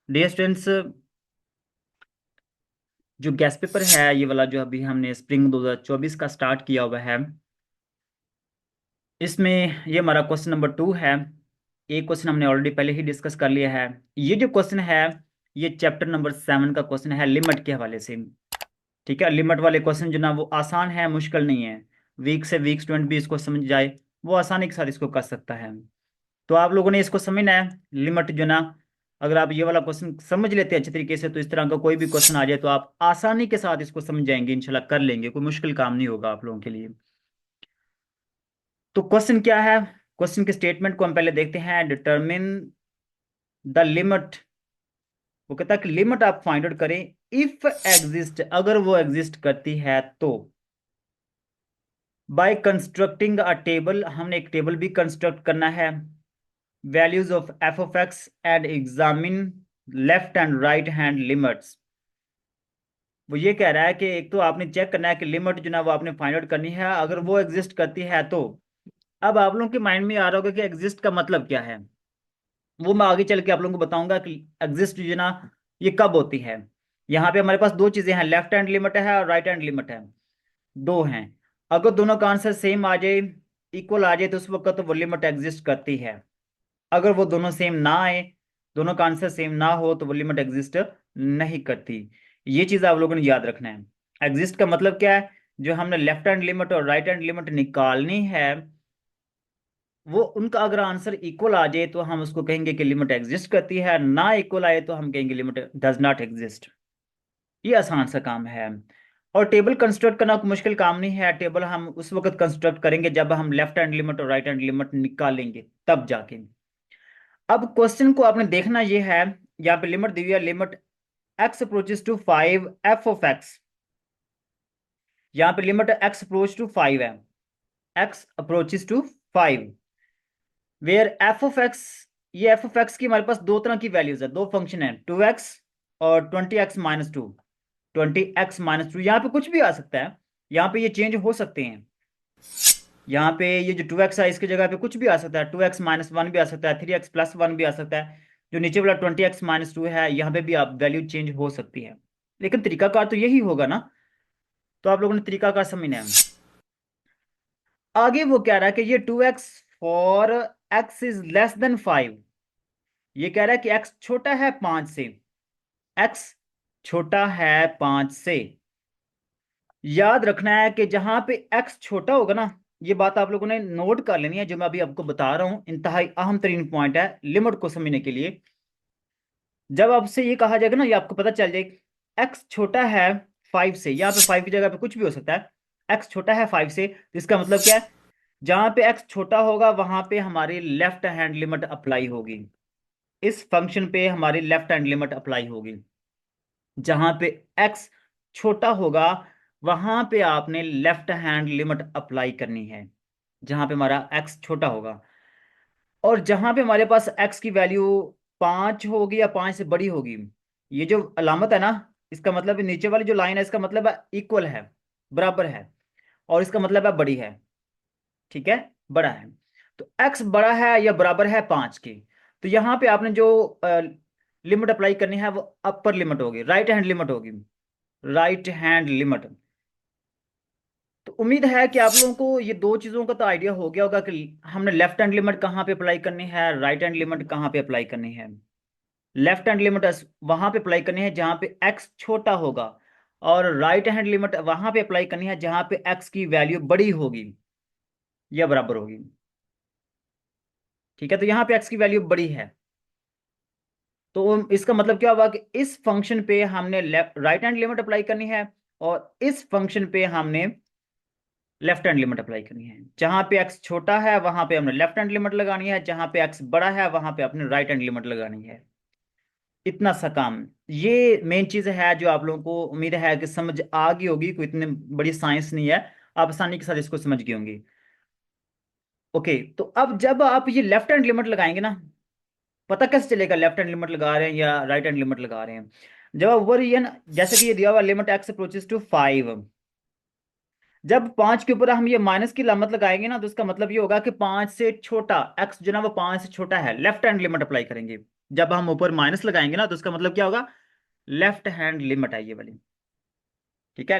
Dear students, जो gas paper है ये वाला जो अभी हमने स्प्रिंग 2024 का स्टार्ट किया हुआ है, इसमें ये हमारा क्वेश्चन नंबर 2 है। एक क्वेश्चन हमने ऑलरेडी पहले ही डिस्कस कर लिया है। ये जो क्वेश्चन है ये चैप्टर नंबर 7 का क्वेश्चन है, लिमिट के हवाले से। ठीक है, लिमिट वाले क्वेश्चन जो ना वो आसान है, मुश्किल नहीं है। वीक से वीक स्टूडेंट भी इसको समझ जाए वो आसानी के साथ इसको कर सकता है। तो आप लोगों ने इसको समझना है। लिमिट जो ना, अगर आप ये वाला क्वेश्चन समझ लेते हैं अच्छे तरीके से तो इस तरह का कोई भी क्वेश्चन आ जाए तो आप आसानी के साथ इसको समझ जाएंगे, इंशाल्लाह कर लेंगे, कोई मुश्किल काम नहीं होगा आप लोगों के लिए। तो क्वेश्चन क्या है, क्वेश्चन के स्टेटमेंट को हम पहले देखते हैं। डिटरमिन द लिमिट, वो कहता है कि लिमिट आप फाइंड आउट करें इफ एग्जिस्ट, अगर वो एग्जिस्ट करती है तो। बाय कंस्ट्रक्टिंग अ टेबल, हमने एक टेबल भी कंस्ट्रक्ट करना है। Values of F of x and examine left and right hand limits. वो ये कह रहा है कि एक तो आपने चेक करना है कि लिमिट जो ना वो आपने फाइंड आउट करनी है, अगर वो एग्जिस्ट करती है तो। अब आप लोगों के माइंड में आ रहा होगा कि एग्जिस्ट का मतलब क्या है। वो मैं आगे चल के आप लोगों को बताऊंगा कि एग्जिस्ट जो ना ये कब होती है। यहाँ पे हमारे पास दो चीजें हैं, लेफ्ट हैंड लिमिट है और राइट हैंड लिमिट है, दो हैं। अगर दोनों का आंसर सेम आ जाए, इक्वल आ जाए, तो उस वक्त तो वो लिमिट एग्जिस्ट करती है। अगर वो दोनों सेम ना आए, दोनों का आंसर सेम ना हो, तो वो लिमिट एग्जिस्ट नहीं करती। ये चीज आप लोगों ने याद रखना है। एग्जिस्ट का मतलब क्या है, जो हमने लेफ्ट हैंड लिमिट और राइट हैंड लिमिट निकालनी है, वो उनका अगर आंसर इक्वल आ जाए तो हम उसको कहेंगे कि लिमिट एग्जिस्ट करती है, ना इक्वल आए तो हम कहेंगे लिमिट डज नॉट एग्जिस्ट। ये आसान सा काम है। और टेबल कंस्ट्रक्ट करना कोई मुश्किल काम नहीं है। टेबल हम उस वक्त कंस्ट्रक्ट करेंगे जब हम लेफ्ट हैंड लिमिट और राइट हैंड लिमिट निकालेंगे, तब जाके। अब क्वेश्चन को आपने देखना ये है, यहाँ पे लिमिट दी हुई है, limit x approaches to 5 f of x. यहाँ पे लिमिट एक्स अप्रोच टू 5 है, x approaches to 5, where f of x. ये एफ ऑफ एक्स की हमारे पास दो तरह की वैल्यूज है, दो फंक्शन है, 2x और 20x-2। 20x-2, यहाँ पे कुछ भी आ सकता है, यहाँ पे ये चेंज हो सकते हैं। यहाँ पे ये जो 2x है इसकी जगह पे कुछ भी आ सकता है, 2x-1 भी आ सकता है, 3x+1 भी आ सकता है। जो नीचे वाला 20x-2 है, यहाँ पे भी आप वैल्यू चेंज हो सकती है, लेकिन तरीकाकार तो यही होगा ना। तो आप लोगों ने तरीकाकार समझना है। आगे वो कह रहा है कि ये 2x for x is less than 5। ये कह रहा है कि x छोटा है 5 से, x छोटा है 5 से। याद रखना है कि जहां पे x छोटा होगा ना, ये बात आप लोगों ने नोट कर लेनी है, जो मैं अभी आपको बता रहा हूं इंतहाई अहम तरीन पॉइंट है लिमिट को समझने के लिए। जब आपसे ये कहा जाएगा ना, ये आपको पता चल जाए x छोटा है 5 से, यहाँ पे 5 की जगह पे कुछ भी हो सकता है, x छोटा है 5 से, तो इसका मतलब क्या है, जहां पे x छोटा होगा वहां पे हमारी लेफ्ट हैंड लिमिट अप्लाई होगी। इस फंक्शन पे हमारी लेफ्ट हैंड लिमिट अप्लाई होगी। जहां पे x छोटा होगा वहां पे आपने लेफ्ट हैंड लिमिट अप्लाई करनी है, जहां पे हमारा x छोटा होगा। और जहां पे हमारे पास x की वैल्यू 5 होगी या 5 से बड़ी होगी, ये जो अलामत है ना, इसका मतलब नीचे वाली जो लाइन है इसका मतलब है इक्वल है, बराबर है, और इसका मतलब है बड़ी है। ठीक है, बड़ा है। तो x बड़ा है या बराबर है 5 के, तो यहाँ पे आपने जो लिमिट अप्लाई करनी है वो अपर लिमिट होगी, राइट हैंड लिमिट होगी, राइट हैंड लिमिट। तो उम्मीद है कि आप लोगों को ये दो चीज़ों का तो आइडिया हो गया होगा कि हमने लेफ्ट हैंड लिमिट कहाँ पे अप्लाई करनी है, राइट हैंड लिमिट कहाँ पे अप्लाई करनी है। लेफ्ट हैंड लिमिट वहां पे अप्लाई करनी है जहां पे x छोटा होगा, और राइट हैंड लिमिट वहां पे अप्लाई करनी है जहां पे x की वैल्यू बड़ी होगी या बराबर होगी। ठीक है, तो यहाँ पे x की वैल्यू बड़ी है, तो इसका मतलब क्या हुआ कि इस फंक्शन पे हमने राइट हैंड लिमिट अप्लाई करनी है, और इस फंक्शन पे हमने लेफ्ट हैंड लिमिट अप्लाई करनी है। जहां पे x छोटा है वहां पे हमने लेफ्ट हैंड लिमिट लगानी है, जहां पे x बड़ा है वहां पे अपने राइट हैंड लिमिट लगानी है। इतना सा काम, ये मेन चीज है जो आप लोगों को उम्मीद है कि समझ आ गई होगी, कोई इतनी बड़ी साइंस नहीं है, आप आसानी के साथ इसको समझ गए होंगे। ओके, तो अब जब आप ये लेफ्ट हैंड लिमिट लगाएंगे ना, पता कैसे चलेगा लेफ्ट हैंड लिमिट लगा रहे हैं या राइट हैंड लिमिट लगा रहे हैं। जब आप ऊपर ये ना, जैसे कि ये दिया हुआ लिमिट एक्स अप्रोचेस टू 5, जब 5 के ऊपर हम ये माइनस की लामत लगाएंगे ना, तो इसका मतलब ये होगा कि 5 से छोटा एक्स जो ना वो 5 से छोटा है, लेफ्ट हैंड लिमिट अप्लाई करेंगे। जब हम ऊपर माइनस लगाएंगे ना तो उसका मतलब क्या होगा, लेफ्ट हैंड लिमिट है ये वाली, ठीक है।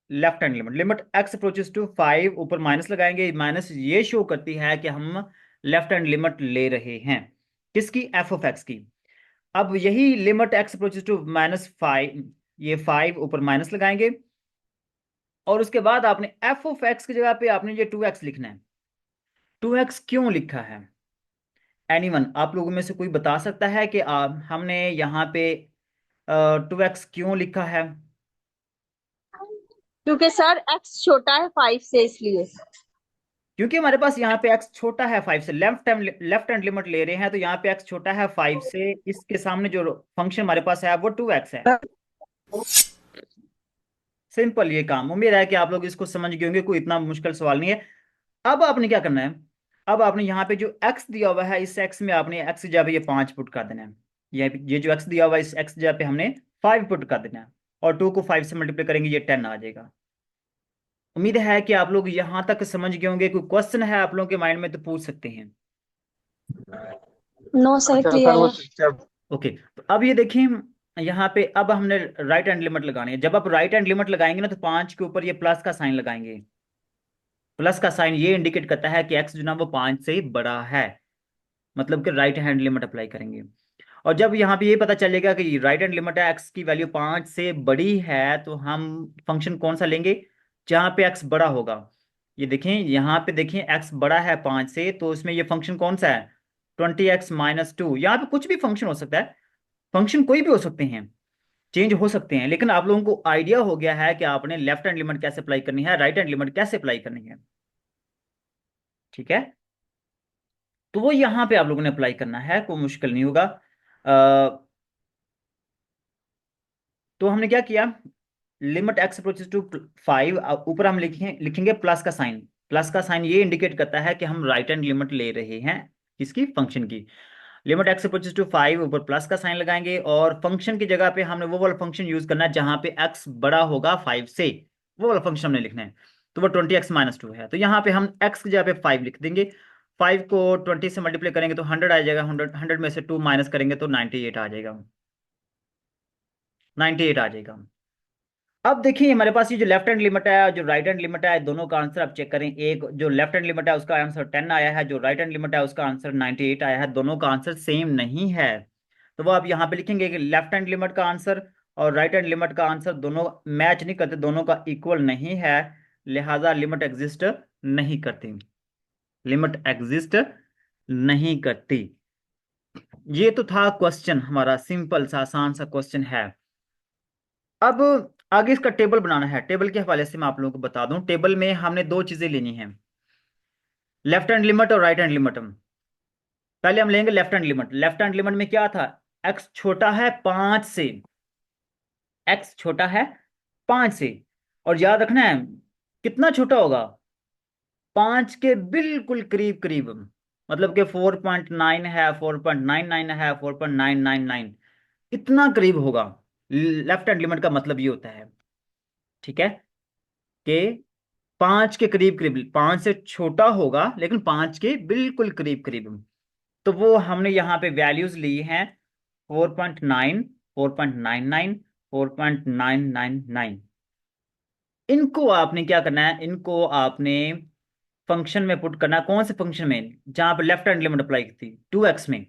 Left hand limit, limit x approaches to 5, ऊपर माइनस लगाएंगे, माइनस ये शो करती है कि हम लेफ्ट हैंड लिमिट ले रहे हैं, किसकी, एफ ऑफ एक्स की। अब यही लिमिट एक्स अप्रोचेस टू -5, ये 5 ऊपर माइनस लगाएंगे, और उसके बाद आपने एफ ऑफ एक्स की जगह पे आपने ये 2x लिखना है। 2x क्यों लिखा है, एनीवन आप लोगों में से कोई बता सकता है कि हमने यहाँ पे 2x क्यों लिखा है? क्योंकि सर एक्स छोटा है 5 से, इसलिए। क्योंकि हमारे पास यहाँ पे x छोटा है 5 से, लेफ्ट हैंड लिमिट ले रहे हैं, तो यहाँ पे x छोटा है 5 से, इसके सामने जो फंक्शन हमारे पास है वो 2x है। सिंपल ये काम, उम्मीद है कि आप लोग इसको समझ गए होंगे, कोई इतना मुश्किल सवाल नहीं है। अब आपने क्या करना है, अब आपने यहाँ पे जो x दिया हुआ है, इस x में आपने x की जगह पे ये 5 पुट कर देना है। ये जो x दिया हुआ है, इस x की जगह पे हमने 5 पुट कर देना है, और 2 को 5 से मल्टीप्लाई करेंगे, ये 10 आ जाएगा। उम्मीद है कि आप लोग यहाँ तक समझ गए होंगे। कोई क्वेश्चन है आप लोगों के माइंड में तो पूछ सकते हैं। नो सर, अच्छा सर, क्लियर वो है। सिस्टम। ओके, तो अब ये देखिए, यहाँ पे अब हमने राइट हैंड लिमिट लगानी है। जब आप राइट हैंड लिमिट लगाएंगे ना तो 5 के ऊपर ये प्लस का साइन लगाएंगे। प्लस का साइन ये इंडिकेट करता है कि एक्स जो ना वो 5 से बड़ा है, मतलब कि राइट हैंड लिमिट अप्लाई करेंगे। और जब यहाँ पे ये पता चलेगा कि राइट हैंड लिमिट है, एक्स की वैल्यू 5 से बड़ी है, तो हम फंक्शन कौन सा लेंगे, जहाँ पे एक्स बड़ा होगा। ये देखें, यहाँ पे देखें एक्स बड़ा है 5 से, तो इसमें ये फंक्शन कौन सा है, 20x-2। यहाँ पे कुछ भी फंक्शन हो सकता है, फंक्शन कोई भी हो सकते हैं, चेंज हो सकते हैं, लेकिन आप लोगों को आइडिया हो गया है कि आपने लेफ्ट हैंड लिमिट कैसे अप्लाई करनी है, राइट हैंड लिमिट कैसे अप्लाई करनी है, ठीक है। तो वो यहाँ पे आप लोगों ने अप्लाई करना है, कोई मुश्किल नहीं होगा। तो हमने क्या किया, लिमिट एक्स अप्रोचेस टू 5, ऊपर हम लिखेंगे प्लस का साइन। प्लस का साइन ये इंडिकेट करता है कि हम राइट हैंड लिमिट ले रहे हैं, किसकी, फंक्शन की। लिमिट एक्स अप्रोचेस टू 5, ऊपर प्लस का साइन लगाएंगे, और फंक्शन की जगह पे हमने वो वाला फंक्शन यूज करना है जहां पे एक्स बड़ा होगा 5 से, वो वाला फंक्शन हमने लिखना है। तो वो 20x-2 है, तो यहाँ पे हम एक्स की जगह पे 5 लिख देंगे। 5 को 20 से मल्टीप्लाई करेंगे तो 100 आ जाएगा, 100 में से 2 माइनस करेंगे तो 98 आ जाएगा, 98 आ जाएगा। अब देखिए हमारे पास ये जो लेफ्ट हैंड लिमिट है, जो राइट हैंड लिमिट है, दोनों का आंसर आप चेक करें। एक जो लेफ्ट हैंड लिमिट है उसका आंसर 10 आया है, जो राइट हैंड लिमिट है उसका आंसर 98 आया है, दोनों का आंसर सेम नहीं है। तो वो आप यहाँ पे लिखेंगे कि लेफ्ट हैंड लिमिट का आंसर और राइट हैंड लिमिट का आंसर दोनों मैच नहीं करते, दोनों का इक्वल नहीं है, लिहाजा लिमिट एग्जिस्ट नहीं करती, लिमिट एग्जिस्ट नहीं करती। ये तो था क्वेश्चन हमारा, सिंपल सा आसान सा क्वेश्चन है। अब आगे इसका टेबल बनाना है। टेबल के हवाले से मैं आप लोगों को बता दूं, टेबल में हमने दो चीजें लेनी है, लेफ्ट हैंड लिमिट और राइट हैंड लिमिट। पहले हम लेंगे left hand limit. Left hand limit में क्या था, एक्स छोटा है 5 से, एक्स छोटा है 5 से, और याद रखना है कितना छोटा होगा, 5 के बिल्कुल करीब करीब, मतलब कि 4.9 है, 4.99 है, 4.999, इतना करीब होगा। लेफ्ट हैंड लिमिट का मतलब ये होता है, ठीक है, कि 5 के करीब करीब, 5 से छोटा होगा लेकिन 5 के बिल्कुल करीब करीब। तो वो हमने यहाँ पे वैल्यूज ली हैं, 4.9, 4.99, 4.999। इनको आपने क्या करना है, इनको आपने फंक्शन में पुट करना है। कौन से फंक्शन में, जहां पे लेफ्ट हैंड लिमिट अप्लाई की थी, 2x में।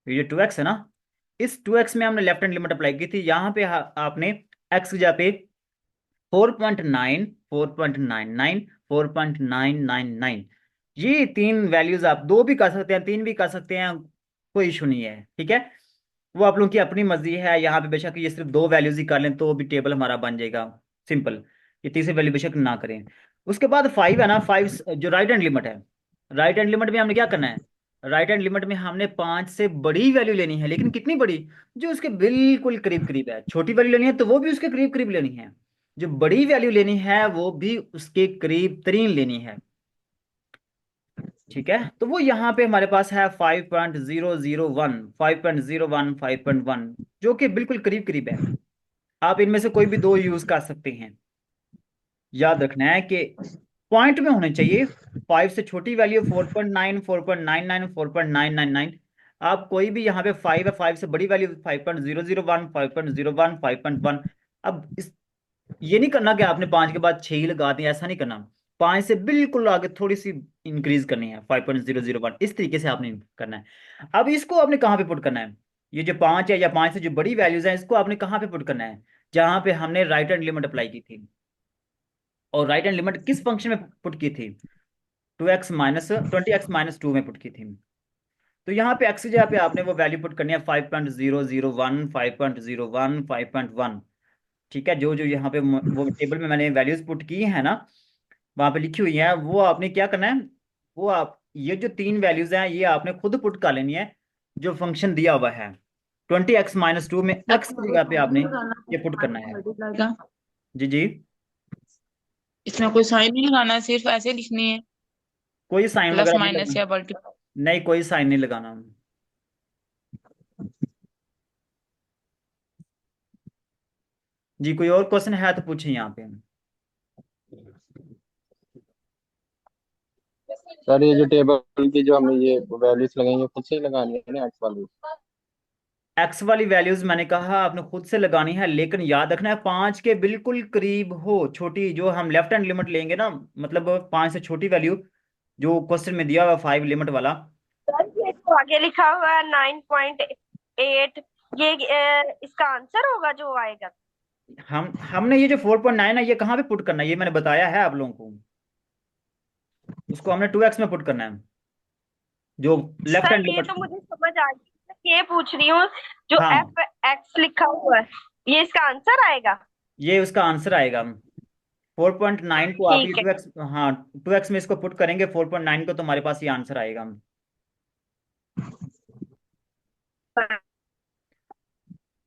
ये जो 2x है ना, इस 2x में हमने लेफ्ट हैंड लिमिट अप्लाई की थी। यहाँ पे आपने x की जगह पे 4.9, 4.99, 4.999, ये तीन वैल्यूज आप दो भी कर सकते हैं, तीन भी कर सकते हैं, कोई इशू नहीं है, ठीक है। वो आप लोगों की अपनी मर्जी है। यहाँ पे बेशक ये सिर्फ दो वैल्यूज ही कर लें तो भी टेबल हमारा बन जाएगा, सिंपल। ये तीसरी वैल्यू बेशक ना करें। उसके बाद 5 है ना, 5 जो राइट हैंड लिमिट है, राइट हैंड लिमिट में हमने क्या करना है, राइट हैंड लिमिट में हमने 5 से बड़ी वैल्यू लेनी है, लेकिन कितनी बड़ी, जो उसके बिल्कुल करीब करीब है। छोटी वैल्यू लेनी है तो वो भी उसके करीब करीब लेनी है, जो बड़ी वैल्यू लेनी है वो भी उसके करीब तरीन लेनी है, ठीक है। तो वो यहाँ पे हमारे पास है 5.001, 5.01, 5.1, जो कि बिल्कुल करीब करीब है। आप इनमें से कोई भी दो यूज कर सकते हैं। याद रखना है कि पॉइंट में होने चाहिए, 5 से छोटी वैल्यू 4.9, 4.99, 4.999, आप कोई भी यहाँ पे 5 है, 5 से बड़ी वैल्यू 5.001, 5.01, 5.1। अब इस ये नहीं करना कि आपने 5 के बाद 6 ही लगा दिया, ऐसा नहीं करना। 5 से बिल्कुल आगे थोड़ी सी इंक्रीज करनी है, 5.001, इस तरीके से आपने करना है। अब इसको आपने कहाँ पे पुट करना है? ये जो 5 है या 5 से जो बड़ी वैल्यूज हैं, इसको आपने कहाँ पे पुट करना है? जहां पे हमने राइट हैंड लिमिट अप्लाई की थी। और राइट हैंड लिमिट किस फंक्शन में पुट की थी? 20x-2 में पुट की थी। तो यहाँ पे x की जगह पे आपने वो वैल्यू पुट करनी है 5.001, 5.01, 5.1। ठीक है, जो जो यहाँ पे वो टेबल में मैंने वैल्यूज पुट की है ना, वहां पे लिखी हुई है, वो आपने क्या करना है? वो आप ये जो 3 वैल्यूज हैं, ये आपने खुद पुट कर लेनी है, जो फंक्शन दिया हुआ है। 20x-2 में सर x इसमें की कोई जगह पे साइन आपने नहीं लगाना ये पुट करना है। मल्टीप्लाई का? जी जी। इसमें कोई साइन नहीं लगाना है, सिर्फ ऐसे लिखनी है, कोई साइन प्लस वगैरह नहीं माइनस लगाना। या मल्टीप्लाई? नहीं, कोई साइन नहीं लगाना। जी, कोई और क्वेश्चन है तो पूछिए यहाँ पे। सर ये जो टेबल की जो हमें ये वैल्यूज लगाएंगे खुद से ही लगानी है ना, एक्स वाली? एक्स वाली वैल्यूज मैंने कहा आपने खुद से लगानी है, लेकिन याद रखना है 5 के बिल्कुल करीब हो, छोटी जो हम लेफ्ट हैंड लिमिट लेंगे ना, मतलब 5 से छोटी वैल्यू जो क्वेश्चन में दिया हुआ 5 लिमिट वाला। सर ये तो आगे लिखा हुआ है 9.8, ये इसका आंसर होगा जो आएगा। हमने ये जो 4.9 है, ये कहाँ पे पुट करना है? ये मैंने बताया है आप लोगों को। उसको हमने 2x में पुट करना है, जो लेफ्ट हैंड सर ये लिमिट। तो मुझे समझ आ गई, मैं ये पूछ रही हूँ जो हाँ, एफ एक्स लिखा हुआ है, ये इसका आंसर आएगा। ये उसका आंसर आएगा। 4.9 को आप ये ठीक है। 2x, हाँ 2x में इसको पुट करेंगे 4.9 को, तो हमारे पास ये आंसर आएगा।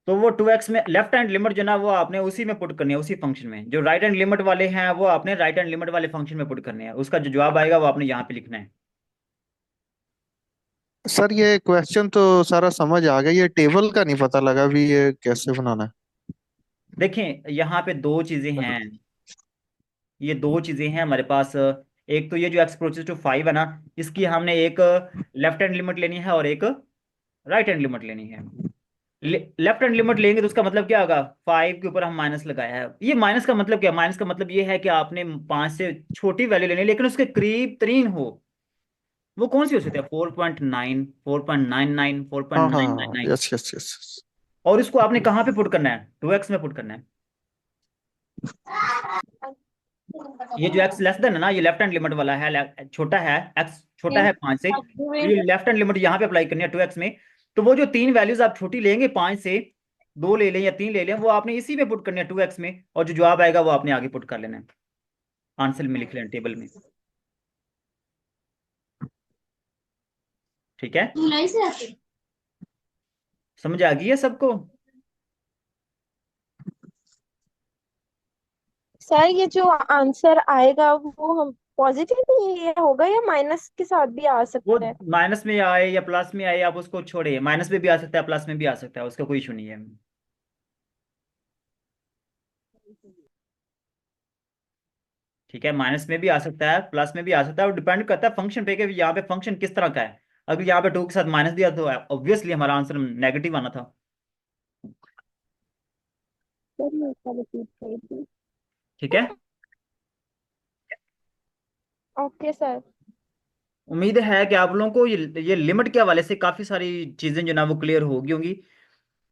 तो वो 2x में लेफ्ट हैंड लिमिट जो ना, वो आपने उसी में पुट करनी है, उसी फंक्शन में। जो राइट हैंड लिमिट वाले हैं, वो आपने राइट हैंड लिमिट वाले फंक्शन में पुट करने हैं। उसका जो जवाब आएगा वो आपने यहाँ पे लिखना है। सर ये क्वेश्चन तो सारा समझ आ गया, ये टेबल का नहीं पता लगा भी ये कैसे बनाना है। देखें, यहाँ पे दो चीजें हैं। ये दो चीजें हैं हमारे पास। एक तो ये जो x अप्रोचेस टू 5 है ना, इसकी हमने एक लेफ्ट हैंड लिमिट लेनी है और एक राइट हैंड लिमिट लेनी है। लेफ्ट हैंड लिमिट लेंगे तो उसका मतलब क्या होगा? 5 के ऊपर हम माइनस लगाया है। ये माइनस का मतलब क्या? माइनस का मतलब ये है कि आपने 5 से छोटी वैल्यू लेनी है, लेकिन उसके करीब तरीन हो। वो कौन सी हो सकती है? 4.9, 4.99, फोर हाँ पॉइंट हाँ नाइन हाँ, नाइन यस यस यस। और इसको आपने कहाँ पे पुट करना है? 2x में पुट करना है। ये जो x लेस देन है ना, ये लेफ्ट हैंड लिमिट वाला है, छोटा है, x छोटा है 5 से, तो ये लेफ्ट हैंड लिमिट यहाँ पे अप्लाई करनी है 2x में। तो वो जो 3 वैल्यूज आप छोटी लेंगे 5 से, 2 ले लें या 3 ले लें, वो आपने इसी में पुट करनी है 2x में, और जो जवाब आएगा वो आपने आगे पुट कर लेना है, आंसर में लिख लेना टेबल में। ठीक है, समझ आ गई है सबको? सर ये जो आंसर आएगा वो हम पॉजिटिव ही ये होगा या माइनस के साथ भी आ वो सकता है? माइनस में आए या प्लस में आए, आप उसको छोड़े, माइनस में भी आ सकता है, प्लस में भी आ सकता है, उसका कोई इशू नहीं है। ठीक है, माइनस में भी आ सकता है, प्लस में भी आ सकता है, और डिपेंड करता है फंक्शन पे कि यहाँ पे फंक्शन किस तरह का है। अगर यहाँ पे 2 के साथ माइनस दिया तो ऑब्वियसली हमारा आंसर नेगेटिव आना था। सर मैं इसका रिपीट कर दूं? ठीक है, ओके सर। उम्मीद है कि आप लोगों को ये लिमिट के हवाले से काफी सारी चीजें जो ना वो क्लियर होगी होंगी।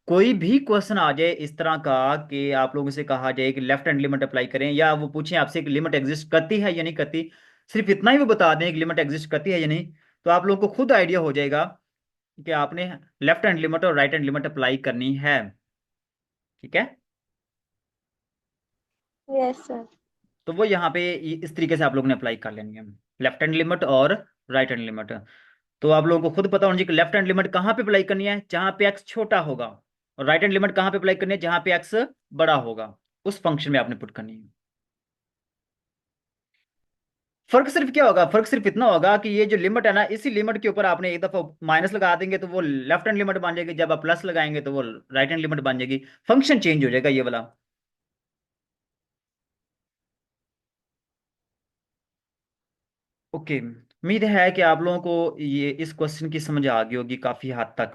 कोई भी क्वेश्चन आ जाए इस तरह का कि आप लोगों से कहा जाए कि लेफ्ट हैंड लिमिट अप्लाई करें, या वो पूछें आपसे कि लिमिट एग्जिस्ट करती है या नहीं करती, सिर्फ इतना ही वो बता दें कि लिमिट एग्जिस्ट करती है या नहीं, तो आप लोगों को खुद आइडिया हो जाएगा कि आपने लेफ्ट हैंड लिमिट और राइट हैंड लिमिट अप्लाई करनी है। ठीक है, यस सर। तो वो यहाँ पे इस तरीके से आप लोगों ने अप्लाई कर लेनी है, लेफ्ट हैंड लिमिट और राइट हैंड लिमिट। तो आप लोगों को खुद पता होना चाहिए कि लेफ्ट हैंड लिमिट कहाँ पे अप्लाई करनी है, जहां पे एक्स छोटा होगा, और राइट हैंड लिमिट कहाँ पे अप्लाई करनी है, जहां पे एक्स बड़ा होगा। उस फंक्शन में आपने पुट करनी है। फर्क सिर्फ क्या होगा? फर्क सिर्फ इतना होगा कि ये जो लिमिट है ना, इसी लिमिट के ऊपर आपने एक दफा माइनस लगा देंगे तो वो लेफ्ट हैंड लिमिट बन जाएगी, जब आप प्लस लगाएंगे तो वो राइट हैंड लिमिट बन जाएगी। फंक्शन चेंज हो जाएगा ये वाला। ओके, उम्मीद है कि आप लोगों को ये इस क्वेश्चन की समझ आ गई होगी काफी हद तक।